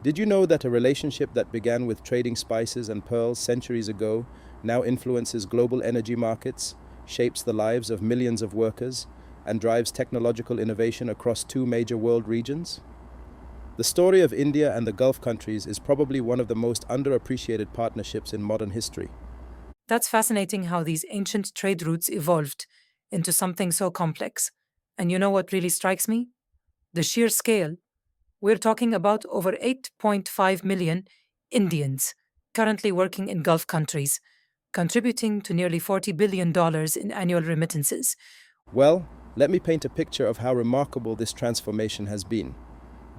Did you know that a relationship that began with trading spices and pearls centuries ago now influences global energy markets, shapes the lives of millions of workers, and drives technological innovation across two major world regions? The story of India and the Gulf countries is probably one of the most underappreciated partnerships in modern history. That's fascinating how these ancient trade routes evolved into something so complex. And you know what really strikes me? The sheer scale. We're talking about over 8.5 million Indians currently working in Gulf countries, contributing to nearly $40 billion in annual remittances. Well, let me paint a picture of how remarkable this transformation has been.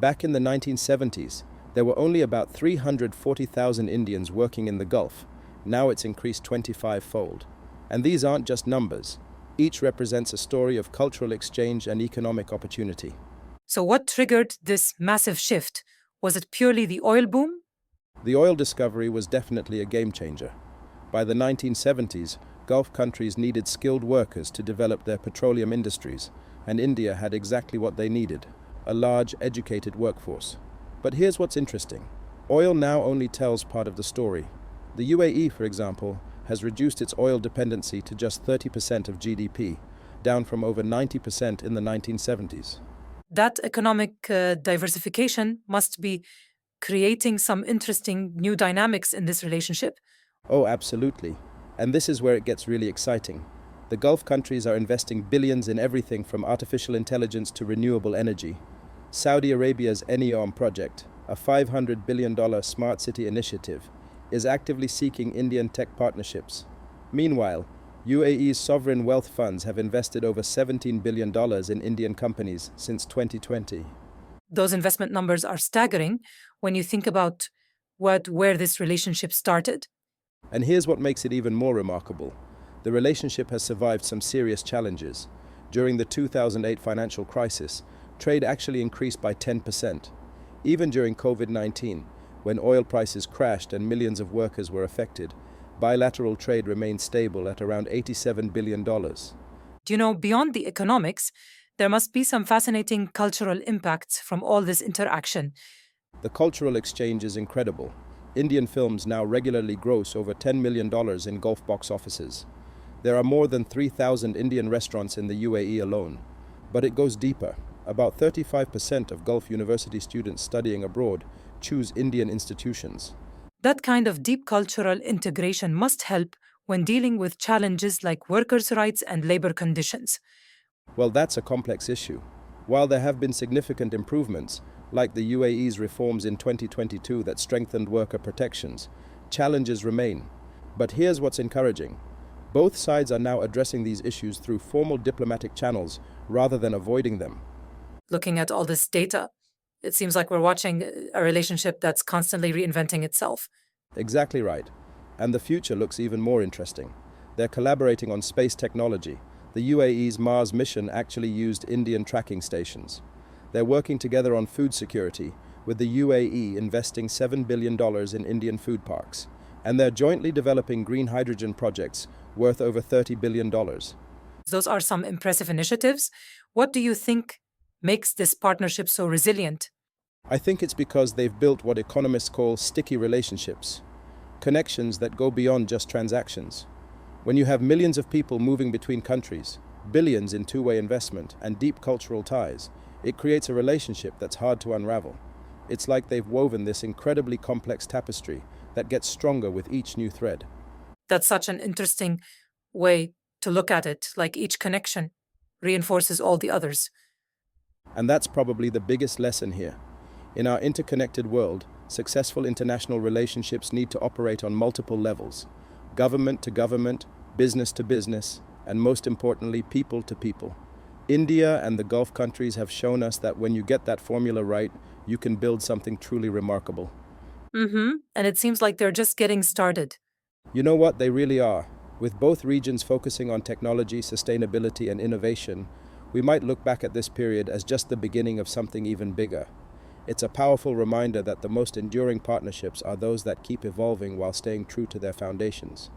Back in the 1970s, there were only about 340,000 Indians working in the Gulf. Now it's increased 25-fold. And these aren't just numbers. Each represents a story of cultural exchange and economic opportunity. So, what triggered this massive shift? Was it purely the oil boom? The oil discovery was definitely a game changer. By the 1970s, Gulf countries needed skilled workers to develop their petroleum industries, and India had exactly what they needed: a large, educated workforce. But here's what's interesting. Oil now only tells part of the story. The UAE, for example, has reduced its oil dependency to just 30% of GDP, down from over 90% in the 1970s. That economic diversification must be creating some interesting new dynamics in this relationship. Oh, absolutely. And this is where it gets really exciting. The Gulf countries are investing billions in everything from artificial intelligence to renewable energy. Saudi Arabia's NEOM project, a $500 billion smart city initiative, is actively seeking Indian tech partnerships. Meanwhile, UAE's sovereign wealth funds have invested over $17 billion in Indian companies since 2020. Those investment numbers are staggering when you think about where this relationship started. And here's what makes it even more remarkable. The relationship has survived some serious challenges. During the 2008 financial crisis, trade actually increased by 10%. Even during COVID-19, when oil prices crashed and millions of workers were affected, bilateral trade remained stable at around $87 billion. Do you know, beyond the economics, there must be some fascinating cultural impacts from all this interaction. The cultural exchange is incredible. Indian films now regularly gross over $10 million in Gulf box offices. There are more than 3,000 Indian restaurants in the UAE alone. But it goes deeper. About 35% of Gulf University students studying abroad choose Indian institutions. That kind of deep cultural integration must help when dealing with challenges like workers' rights and labor conditions. Well, that's a complex issue. While there have been significant improvements, like the UAE's reforms in 2022 that strengthened worker protections, challenges remain. But here's what's encouraging. Both sides are now addressing these issues through formal diplomatic channels rather than avoiding them. Looking at all this data, it seems like we're watching a relationship that's constantly reinventing itself. Exactly right. And the future looks even more interesting. They're collaborating on space technology. The UAE's Mars mission actually used Indian tracking stations. They're working together on food security, with the UAE investing $7 billion in Indian food parks. And they're jointly developing green hydrogen projects worth over $30 billion. Those are some impressive initiatives. What do you think makes this partnership so resilient? I think it's because they've built what economists call sticky relationships, connections that go beyond just transactions. When you have millions of people moving between countries, billions in two-way investment, and deep cultural ties, it creates a relationship that's hard to unravel. It's like they've woven this incredibly complex tapestry that gets stronger with each new thread. That's such an interesting way to look at it, like each connection reinforces all the others. And that's probably the biggest lesson here. In our interconnected world, successful international relationships need to operate on multiple levels: government to government, business to business, and most importantly, people to people. India and the Gulf countries have shown us that when you get that formula right, you can build something truly remarkable. And it seems like they're just getting started. You know what? They really are. With both regions focusing on technology, sustainability, and innovation, we might look back at this period as just the beginning of something even bigger. It's a powerful reminder that the most enduring partnerships are those that keep evolving while staying true to their foundations.